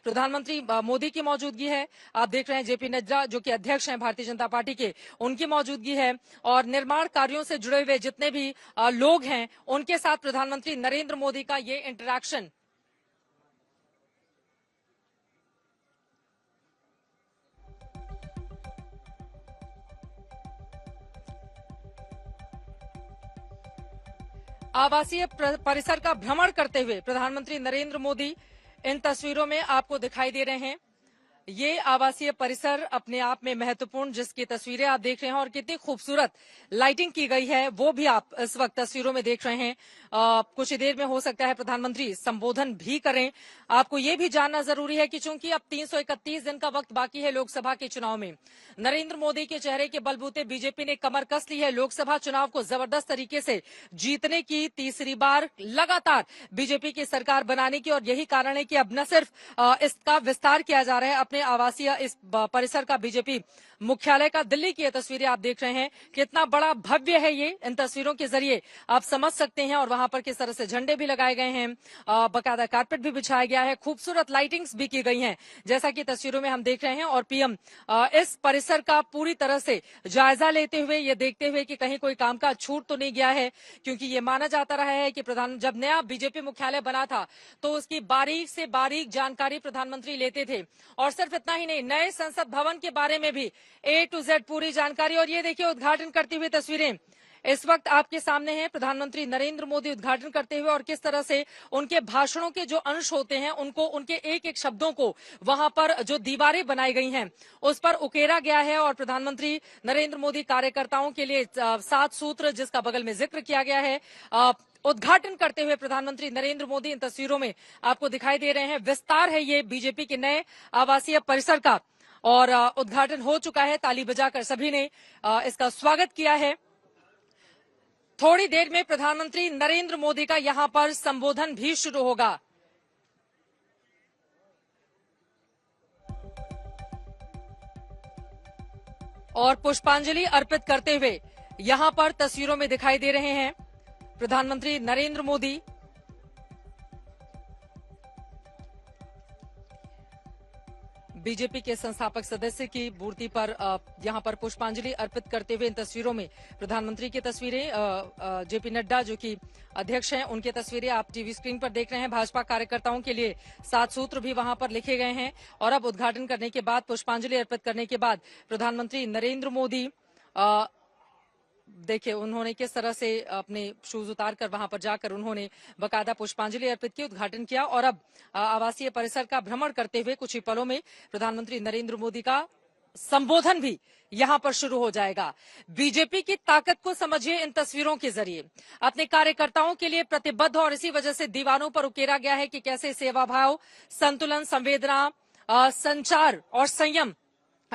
प्रधानमंत्री मोदी की मौजूदगी है। आप देख रहे हैं जेपी नड्डा जो कि अध्यक्ष हैं भारतीय जनता पार्टी के, उनकी मौजूदगी है और निर्माण कार्यों से जुड़े हुए जितने भी लोग हैं उनके साथ प्रधानमंत्री नरेंद्र मोदी का ये इंटरेक्शन। आवासीय परिसर का भ्रमण करते हुए प्रधानमंत्री नरेंद्र मोदी इन तस्वीरों में आपको दिखाई दे रहे हैं। ये आवासीय परिसर अपने आप में महत्वपूर्ण, जिसकी तस्वीरें आप देख रहे हैं और कितनी खूबसूरत लाइटिंग की गई है वो भी आप इस वक्त तस्वीरों में देख रहे हैं। कुछ ही देर में हो सकता है प्रधानमंत्री संबोधन भी करें। आपको ये भी जानना जरूरी है कि चूंकि अब 331 दिन का वक्त बाकी है लोकसभा के चुनाव में, नरेंद्र मोदी के चेहरे के बलबूते बीजेपी ने कमर कस ली है लोकसभा चुनाव को जबरदस्त तरीके से जीतने की, तीसरी बार लगातार बीजेपी की सरकार बनाने की। और यही कारण है कि अब न सिर्फ इसका विस्तार किया जा रहा है, अपने आवासीय इस परिसर का, बीजेपी मुख्यालय का, दिल्ली की ये तस्वीरें आप देख रहे हैं, कितना बड़ा भव्य है ये। इन तस्वीरों के जरिए आप समझ सकते हैं। और वहां पर किस तरह से झंडे भी लगाए गए हैं, बकायदा कारपेट भी बिछाया गया है, खूबसूरत लाइटिंग्स भी की गई हैं, जैसा कि तस्वीरों में हम देख रहे हैं। और पीएम इस परिसर का पूरी तरह से जायजा लेते हुए, ये देखते हुए कि कहीं कोई कामकाज छूट तो नहीं गया है, क्योंकि ये माना जाता रहा है कि जब नया बीजेपी मुख्यालय बना था तो उसकी बारीक से बारीक जानकारी प्रधानमंत्री लेते थे। और सिर्फ इतना ही नहीं, नए संसद भवन के बारे में भी A to Z पूरी जानकारी। और ये देखिए उद्घाटन करती हुई तस्वीरें इस वक्त आपके सामने हैं, प्रधानमंत्री नरेंद्र मोदी उद्घाटन करते हुए, और किस तरह से उनके भाषणों के जो अंश होते हैं उनको, उनके एक एक शब्दों को वहां पर जो दीवारें बनाई गई हैं उस पर उकेरा गया है। और प्रधानमंत्री नरेंद्र मोदी कार्यकर्ताओं के लिए 7 सूत्र, जिसका बगल में जिक्र किया गया है, उद्घाटन करते हुए प्रधानमंत्री नरेंद्र मोदी इन तस्वीरों में आपको दिखाई दे रहे हैं। विस्तार है ये बीजेपी के नए आवासीय परिसर का, और उद्घाटन हो चुका है। ताली बजाकर सभी ने इसका स्वागत किया है। थोड़ी देर में प्रधानमंत्री नरेंद्र मोदी का यहां पर संबोधन भी शुरू होगा। और पुष्पांजलि अर्पित करते हुए यहां पर तस्वीरों में दिखाई दे रहे हैं प्रधानमंत्री नरेंद्र मोदी। बीजेपी के संस्थापक सदस्य की मूर्ति पर यहां पर पुष्पांजलि अर्पित करते हुए इन तस्वीरों में प्रधानमंत्री की तस्वीरें, जेपी नड्डा जो कि अध्यक्ष हैं उनकी तस्वीरें आप टीवी स्क्रीन पर देख रहे हैं। भाजपा कार्यकर्ताओं के लिए 7 सूत्र भी वहां पर लिखे गए हैं। और अब उद्घाटन करने के बाद, पुष्पांजलि अर्पित करने के बाद प्रधानमंत्री नरेंद्र मोदी देखिए उन्होंने किस तरह से अपने शूज उतार कर वहां पर जाकर उन्होंने बकायदा पुष्पांजलि अर्पित की, उद्घाटन किया। और अब आवासीय परिसर का भ्रमण करते हुए कुछ ही पलों में प्रधानमंत्री नरेंद्र मोदी का संबोधन भी यहां पर शुरू हो जाएगा। बीजेपी की ताकत को समझिए इन तस्वीरों के जरिए। अपने कार्यकर्ताओं के लिए प्रतिबद्ध, और इसी वजह से दीवानों पर उकेरा गया है कि कैसे सेवा भाव, संतुलन, संवेदना, संचार और संयम,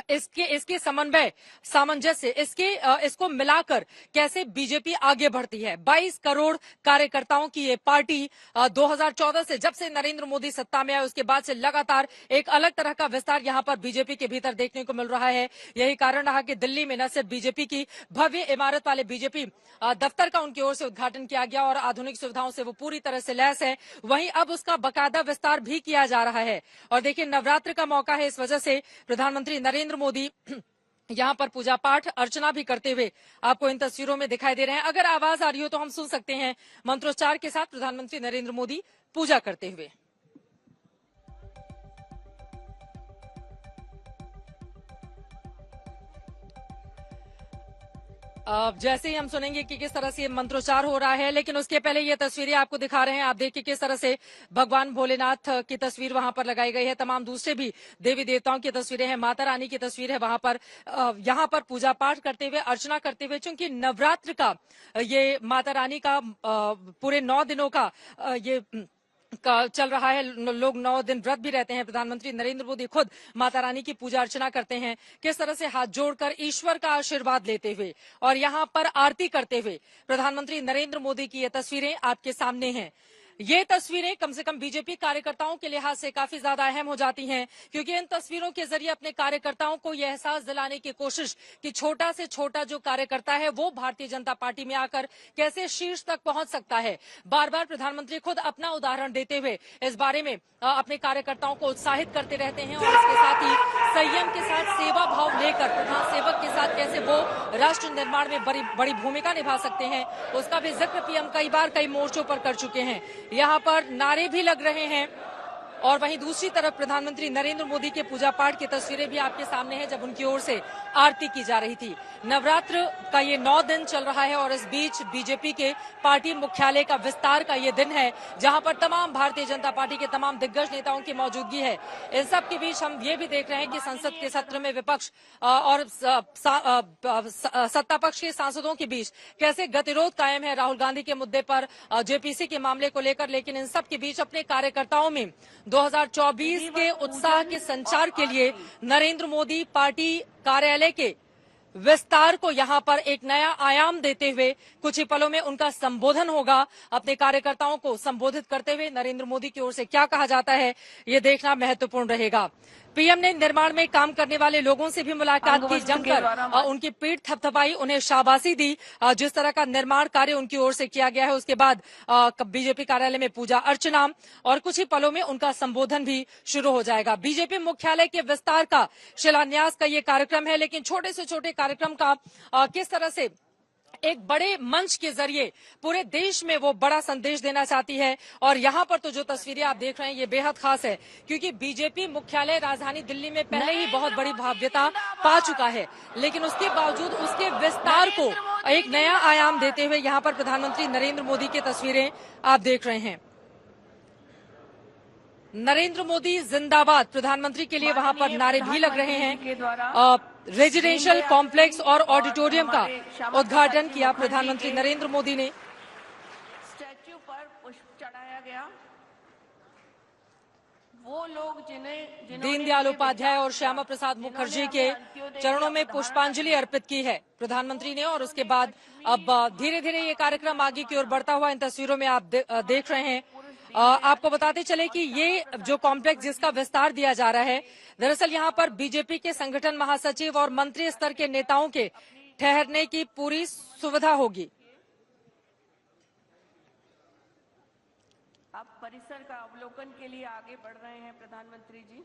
इसके समन्वय, सामंजस्य, इसको मिलाकर कैसे बीजेपी आगे बढ़ती है। 22 करोड़ कार्यकर्ताओं की ये पार्टी 2014 से, जब से नरेंद्र मोदी सत्ता में आए उसके बाद से लगातार एक अलग तरह का विस्तार यहां पर बीजेपी के भीतर देखने को मिल रहा है। यही कारण रहा कि दिल्ली में न सिर्फ बीजेपी की भव्य इमारत वाले बीजेपी दफ्तर का उनकी ओर से उद्घाटन किया गया और आधुनिक सुविधाओं से वो पूरी तरह से लैस है, वहीं अब उसका बकायदा विस्तार भी किया जा रहा है। और देखिए नवरात्र का मौका है, इस वजह से प्रधानमंत्री नरेंद्र मोदी यहां पर पूजा पाठ अर्चना भी करते हुए आपको इन तस्वीरों में दिखाई दे रहे हैं। अगर आवाज आ रही हो तो हम सुन सकते हैं मंत्रोच्चार के साथ प्रधानमंत्री नरेंद्र मोदी पूजा करते हुए। जैसे ही हम सुनेंगे कि किस तरह से मंत्रोच्चार हो रहा है, लेकिन उसके पहले ये तस्वीरें आपको दिखा रहे हैं। आप देखिए किस तरह से भगवान भोलेनाथ की तस्वीर वहां पर लगाई गई है, तमाम दूसरे भी देवी देवताओं की तस्वीरें हैं, माता रानी की तस्वीर है वहां पर। यहां पर पूजा पाठ करते हुए, अर्चना करते हुए, चूंकि नवरात्र का ये माता रानी का पूरे 9 दिनों का ये का चल रहा है, लोग 9 दिन व्रत भी रहते हैं। प्रधानमंत्री नरेंद्र मोदी खुद माता रानी की पूजा अर्चना करते हैं, किस तरह से हाथ जोड़कर ईश्वर का आशीर्वाद लेते हुए और यहां पर आरती करते हुए प्रधानमंत्री नरेंद्र मोदी की ये तस्वीरें आपके सामने हैं। ये तस्वीरें कम से कम बीजेपी कार्यकर्ताओं के लिहाज से काफी ज्यादा अहम हो जाती हैं, क्योंकि इन तस्वीरों के जरिए अपने कार्यकर्ताओं को यह एहसास दिलाने की कोशिश कि छोटा से छोटा जो कार्यकर्ता है वो भारतीय जनता पार्टी में आकर कैसे शीर्ष तक पहुंच सकता है। बार बार प्रधानमंत्री खुद अपना उदाहरण देते हुए इस बारे में अपने कार्यकर्ताओं को उत्साहित करते रहते हैं, और इसके साथ ही संयम के साथ सेवा भाव लेकर प्रधान सेवक के साथ कैसे वो राष्ट्र निर्माण में बड़ी भूमिका निभा सकते हैं, उसका भी जिक्र पीएम कई बार कई मोर्चों पर कर चुके हैं। यहाँ पर नारे भी लग रहे हैं, और वहीं दूसरी तरफ प्रधानमंत्री नरेंद्र मोदी के पूजा पाठ की तस्वीरें भी आपके सामने हैं, जब उनकी ओर से आरती की जा रही थी। नवरात्र का ये 9 दिन चल रहा है, और इस बीच बीजेपी के पार्टी मुख्यालय का विस्तार का ये दिन है, जहां पर तमाम भारतीय जनता पार्टी के तमाम दिग्गज नेताओं की मौजूदगी है। इन सब के बीच हम ये भी देख रहे हैं कि संसद के सत्र में विपक्ष और सत्ता पक्ष के सांसदों के बीच कैसे गतिरोध कायम है राहुल गांधी के मुद्दे पर, जेपीसी के मामले को लेकर। लेकिन इन सब के बीच अपने कार्यकर्ताओं में 2024 के उत्साह के संचार के लिए नरेंद्र मोदी पार्टी कार्यालय के विस्तार को यहां पर एक नया आयाम देते हुए कुछ ही पलों में उनका संबोधन होगा। अपने कार्यकर्ताओं को संबोधित करते हुए नरेंद्र मोदी की ओर से क्या कहा जाता है, ये देखना महत्वपूर्ण रहेगा। पीएम ने निर्माण में काम करने वाले लोगों से भी मुलाकात की, जमकर उनकी पीठ थपथपाई, उन्हें शाबाशी दी। जिस तरह का निर्माण कार्य उनकी ओर से किया गया है, उसके बाद बीजेपी कार्यालय में पूजा अर्चना, और कुछ ही पलों में उनका संबोधन भी शुरू हो जाएगा। बीजेपी मुख्यालय के विस्तार का शिलान्यास का ये कार्यक्रम है, लेकिन छोटे से छोटे कार्यक्रम का किस तरह से एक बड़े मंच के जरिए पूरे देश में वो बड़ा संदेश देना चाहती है। और यहाँ पर तो जो तस्वीरें आप देख रहे हैं ये बेहद खास है, क्योंकि बीजेपी मुख्यालय राजधानी दिल्ली में पहले ही बहुत बड़ी भव्यता पा चुका है, लेकिन उसके बावजूद उसके विस्तार को एक नया आयाम देते हुए यहाँ पर प्रधानमंत्री नरेंद्र मोदी की तस्वीरें आप देख रहे हैं। नरेंद्र मोदी जिंदाबाद, प्रधानमंत्री के लिए वहां पर नारे भी लग रहे हैं। रेजिडेंशियल कॉम्प्लेक्स और ऑडिटोरियम का उद्घाटन किया प्रधानमंत्री नरेंद्र मोदी ने। स्टैच्यू पर पुष्प चढ़ाया गया। वो लोग जिन्हें दीनदयाल उपाध्याय और श्यामा प्रसाद मुखर्जी के चरणों में पुष्पांजलि अर्पित की है प्रधानमंत्री ने, और उसके बाद अब धीरे धीरे ये कार्यक्रम आगे की ओर बढ़ता हुआ इन तस्वीरों में आप देख रहे हैं। आपको बताते चले कि ये जो कॉम्प्लेक्स जिसका विस्तार दिया जा रहा है, दरअसल यहाँ पर बीजेपी के संगठन महासचिव और मंत्री स्तर के नेताओं के ठहरने की पूरी सुविधा होगी। अब परिसर का अवलोकन के लिए आगे बढ़ रहे हैं प्रधानमंत्री जी,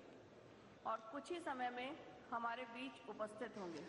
और कुछ ही समय में हमारे बीच उपस्थित होंगे।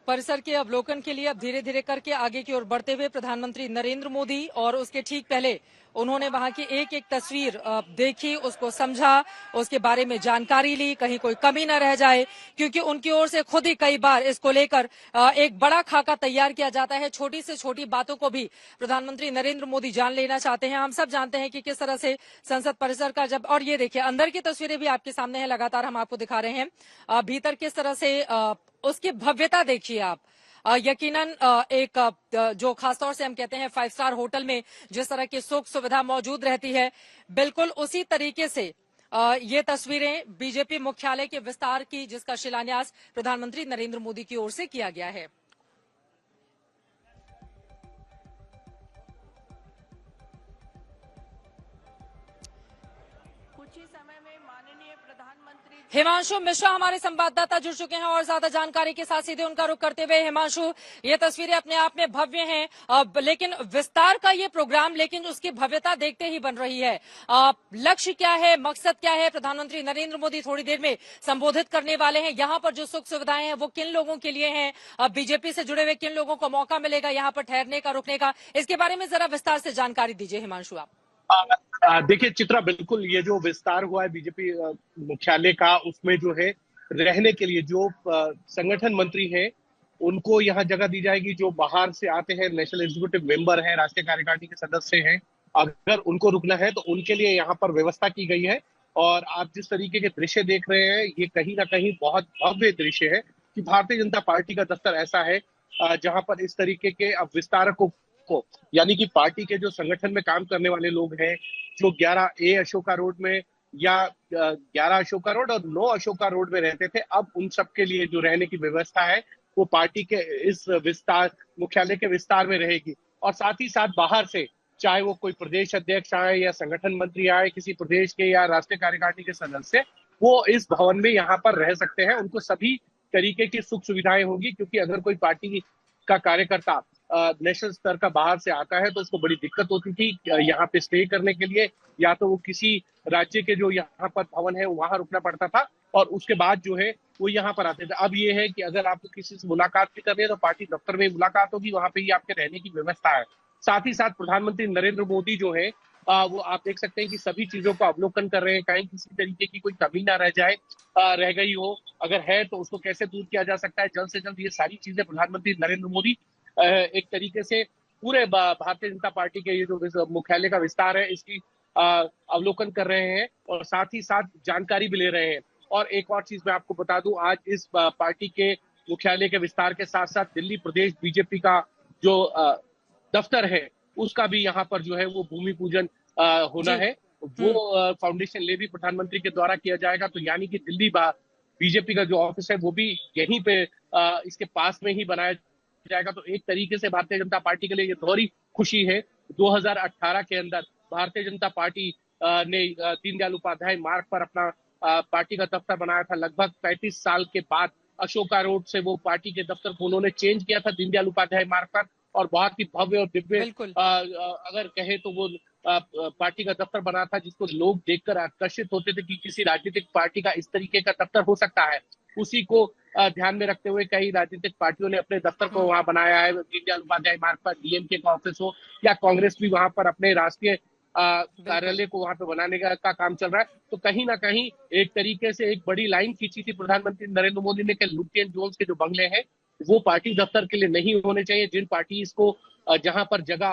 परिसर के अवलोकन के लिए अब धीरे धीरे करके आगे की ओर बढ़ते हुए प्रधानमंत्री नरेंद्र मोदी, और उसके ठीक पहले उन्होंने वहां की एक एक तस्वीर देखी, उसको समझा, उसके बारे में जानकारी ली, कहीं कोई कमी न रह जाए, क्योंकि उनकी ओर से खुद ही कई बार इसको लेकर एक बड़ा खाका तैयार किया जाता है। छोटी से छोटी बातों को भी प्रधानमंत्री नरेंद्र मोदी जान लेना चाहते हैं। हम सब जानते हैं कि किस तरह से संसद परिसर का जब, और ये देखिए अंदर की तस्वीरें भी आपके सामने है, लगातार हम आपको दिखा रहे हैं भीतर किस तरह से उसकी भव्यता देखिए आप। यकीनन एक जो खासतौर से हम कहते हैं 5 स्टार होटल में जिस तरह की सुख सुविधा मौजूद रहती है, बिल्कुल उसी तरीके से ये तस्वीरें बीजेपी मुख्यालय के विस्तार की, जिसका शिलान्यास प्रधानमंत्री नरेंद्र मोदी की ओर से किया गया है। कुछ ही समय में माननीय प्रधानमंत्री हिमांशु मिश्रा हमारे संवाददाता जुड़ चुके हैं, और ज्यादा जानकारी के साथ सीधे उनका रुख करते हुए। हिमांशु, ये तस्वीरें अपने आप में भव्य हैं, लेकिन विस्तार का ये प्रोग्राम, लेकिन उसकी भव्यता देखते ही बन रही है। लक्ष्य क्या है, मकसद क्या है? प्रधानमंत्री नरेंद्र मोदी थोड़ी देर में संबोधित करने वाले हैं। यहाँ पर जो सुख सुविधाएं हैं वो किन लोगों के लिए हैं? बीजेपी से जुड़े हुए किन लोगों को मौका मिलेगा यहाँ पर ठहरने का, रुकने का? इसके बारे में जरा विस्तार से जानकारी दीजिए हिमांशु आप। देखिए चित्रा, बिल्कुल ये जो विस्तार हुआ है बीजेपी मुख्यालय का, उसमें जो है रहने के लिए जो संगठन मंत्री हैं उनको यहाँ जगह दी जाएगी। जो बाहर से आते हैं, नेशनल एग्जीक्यूटिव मेंबर हैं, राष्ट्रीय कार्यकारिणी के सदस्य हैं, अगर उनको रुकना है तो उनके लिए यहाँ पर व्यवस्था की गई है। और आप जिस तरीके के दृश्य देख रहे हैं, ये कहीं ना कहीं बहुत भव्य दृश्य है कि भारतीय जनता पार्टी का दफ्तर ऐसा है जहां पर इस तरीके के अब विस्तारकों को, यानी कि पार्टी के जो संगठन में काम करने वाले लोग हैं, जो 11A अशोका रोड में या 11 अशोका रोड और 9 अशोका रोड में रहते थे, अब उन सब के लिए जो रहने की व्यवस्था है वो पार्टी के इस विस्तार मुख्यालय के विस्तार में रहेगी। और साथ ही साथ बाहर से चाहे वो कोई प्रदेश अध्यक्ष आए या संगठन मंत्री आए किसी प्रदेश के या राष्ट्रीय कार्यकारिणी के सदस्य, वो इस भवन में यहाँ पर रह सकते हैं। उनको सभी तरीके की सुख सुविधाएं होंगी, क्योंकि अगर कोई पार्टी का कार्यकर्ता नेशनल स्तर का बाहर से आता है तो उसको बड़ी दिक्कत होती थी यहाँ पे स्टे करने के लिए, या तो वो किसी राज्य के जो यहाँ पर भवन है वहां रुकना पड़ता था और उसके बाद जो है वो यहाँ पर आते थे। अब ये है कि अगर आपको किसी से मुलाकात भी करनी है तो पार्टी दफ्तर में मुलाकात होगी, वहां पे ही आपके रहने की व्यवस्था है। साथ ही साथ प्रधानमंत्री नरेंद्र मोदी जो है वो आप देख सकते हैं कि सभी चीजों का अवलोकन कर रहे हैं, कहीं किसी तरीके की कोई कमी ना रह जाए, रह गई हो, अगर है तो उसको कैसे दूर किया जा सकता है जल्द से जल्द। ये सारी चीजें प्रधानमंत्री नरेंद्र मोदी एक तरीके से पूरे भारतीय जनता पार्टी के ये जो मुख्यालय का विस्तार है इसकी अवलोकन कर रहे हैं और साथ ही साथ जानकारी भी ले रहे हैं। और एक और चीज मैं आपको बता दूं, आज इस पार्टी के मुख्यालय के विस्तार के साथ साथ दिल्ली प्रदेश बीजेपी का जो दफ्तर है उसका भी यहाँ पर जो है वो भूमि पूजन होना है। वो फाउंडेशन ले भी प्रधानमंत्री के द्वारा किया जाएगा, तो यानी कि दिल्ली बीजेपी का जो ऑफिस है वो भी यहीं पे इसके पास में ही बनाया जाएगा। तो एक तरीके से भारतीय जनता पार्टी के लिए ये दोहरी खुशी है। 2018 के अंदर भारतीय जनता पार्टी ने दीनदयाल उपाध्याय मार्ग पर अपना पार्टी का दफ्तर बनाया था। लगभग 35 साल के बाद अशोका रोड से वो पार्टी के दफ्तर को उन्होंने चेंज किया था दीनदयाल उपाध्याय मार्ग पर, और बहुत ही भव्य और दिव्य अगर कहे तो वो पार्टी का दफ्तर बना था जिसको लोग देखकर आकर्षित होते थे कि किसी राजनीतिक पार्टी का इस तरीके का दफ्तर हो सकता है। उसी को ध्यान में रखते हुए कई राजनीतिक पार्टियों ने अपने दफ्तर को वहां बनाया है। दीनदयाल उपाध्याय मार्ग पर डीएमके का ऑफिस हो या कांग्रेस भी वहां पर अपने राष्ट्रीय कार्यालय को वहां पे बनाने का काम चल रहा है। तो कहीं ना कहीं एक तरीके से एक बड़ी लाइन खींची थी प्रधानमंत्री नरेंद्र मोदी ने कि लुटियन जोन्स के जो बंगले हैं वो पार्टी दफ्तर के लिए नहीं होने चाहिए। जिन पार्टी को जहां पर जगह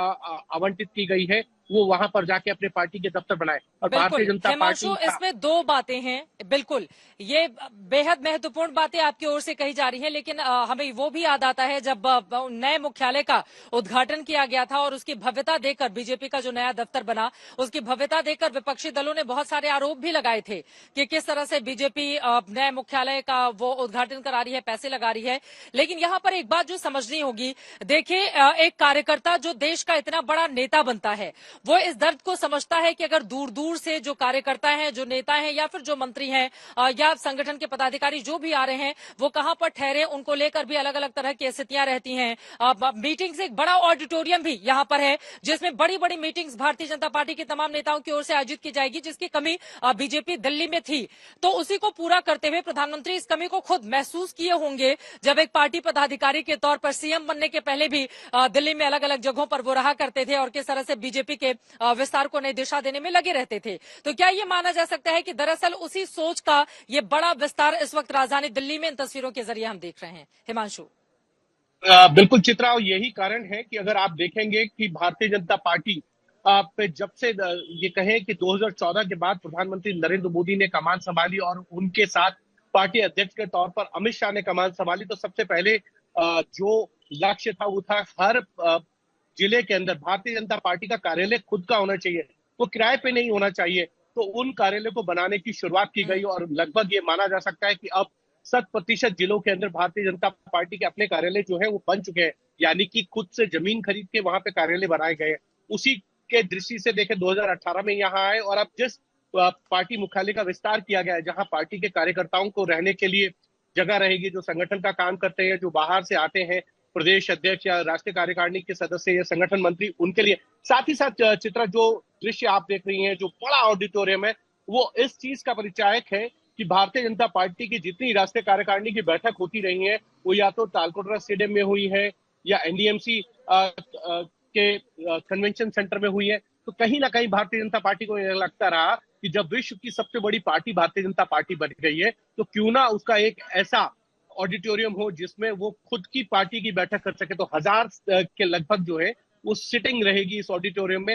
आवंटित की गई है वो वहां पर जाके अपने पार्टी के दफ्तर बनाए। और भारतीय जनता पार्टी इसमें दो बातें हैं, बिल्कुल ये बेहद महत्वपूर्ण बातें आपकी ओर से कही जा रही हैं, लेकिन हमें वो भी याद आता है जब नए मुख्यालय का उद्घाटन किया गया था और उसकी भव्यता देखकर बीजेपी का जो नया दफ्तर बना उसकी भव्यता देखकर विपक्षी दलों ने बहुत सारे आरोप भी लगाए थे कि किस तरह से बीजेपी नए मुख्यालय का वो उद्घाटन करा रही है, पैसे लगा रही है। लेकिन यहाँ पर एक बात जो समझनी होगी, देखिए एक कार्यकर्ता जो देश का इतना बड़ा नेता बनता है वो इस दर्द को समझता है कि अगर दूर दूर से जो कार्यकर्ता हैं, जो नेता हैं या फिर जो मंत्री हैं या संगठन के पदाधिकारी जो भी आ रहे हैं वो कहां पर ठहरे, उनको लेकर भी अलग अलग तरह की स्थितियां रहती हैं। मीटिंग्स, एक बड़ा ऑडिटोरियम भी यहां पर है जिसमें बड़ी बड़ी मीटिंग्स भारतीय जनता पार्टी के तमाम नेताओं की ओर से आयोजित की जाएगी, जिसकी कमी बीजेपी दिल्ली में थी। तो उसी को पूरा करते हुए प्रधानमंत्री इस कमी को खुद महसूस किए होंगे जब एक पार्टी पदाधिकारी के तौर पर सीएम बनने के पहले भी दिल्ली में अलग अलग जगहों पर वो रहा करते थे और किस तरह से बीजेपी के विस्तार को नई दिशा देने में लगे रहते थे। तो क्या ये माना जा सकता है कि दरअसल उसी सोच का ये बड़ा विस्तार इस वक्त राजधानी दिल्ली में इन तस्वीरों के जरिए हम देख रहे हैं? हिमांशु। बिल्कुल चित्रा, यही कारण है कि अगर आप देखेंगे कि भारतीय जनता पार्टी पे जब से ये कहें कि 2014 के बाद प्रधानमंत्री नरेंद्र मोदी ने कमान संभाली और उनके साथ पार्टी अध्यक्ष के तौर पर अमित शाह ने कमान संभाली, तो सबसे पहले जो लक्ष्य था वो था हर जिले के अंदर भारतीय जनता पार्टी का कार्यालय खुद का होना चाहिए, वो किराए पे नहीं होना चाहिए। तो उन कार्यालय को बनाने की शुरुआत की गई और लगभग ये माना जा सकता है कि अब 100% जिलों के अंदर भारतीय जनता पार्टी के अपने कार्यालय जो है वो बन चुके हैं, यानी कि खुद से जमीन खरीद के वहां पे कार्यालय बनाए गए। उसी के दृष्टि से देखें 2018 में यहाँ आए और अब जिस पार्टी मुख्यालय का विस्तार किया गया है जहां पार्टी के कार्यकर्ताओं को रहने के लिए जगह रहेगी, जो संगठन का काम करते हैं, जो बाहर से आते हैं, प्रदेश अध्यक्ष या राष्ट्रीय कार्यकारिणी के सदस्य या संगठन मंत्री, उनके लिए। साथ ही साथ चित्रा, जो दृश्य आप देख रही हैं, जो बड़ा ऑडिटोरियम है, वो इस चीज का परिचायक है कि भारतीय जनता पार्टी की जितनी राष्ट्रीय कार्यकारिणी की बैठक होती रही है वो या तो तालकोटरा स्टेडियम में हुई है या एनडीएमसी के कन्वेंशन सेंटर में हुई है। तो कहीं ना कहीं भारतीय जनता पार्टी को यह लगता रहा कि जब विश्व की सबसे बड़ी पार्टी भारतीय जनता पार्टी बन गई है तो क्यों ना उसका एक ऐसा ऑडिटोरियम हो जिसमें वो खुद की पार्टी की बैठक कर सके। तो 1000 के लगभग जो है वो सिटिंग रहेगी इस ऑडिटोरियम में।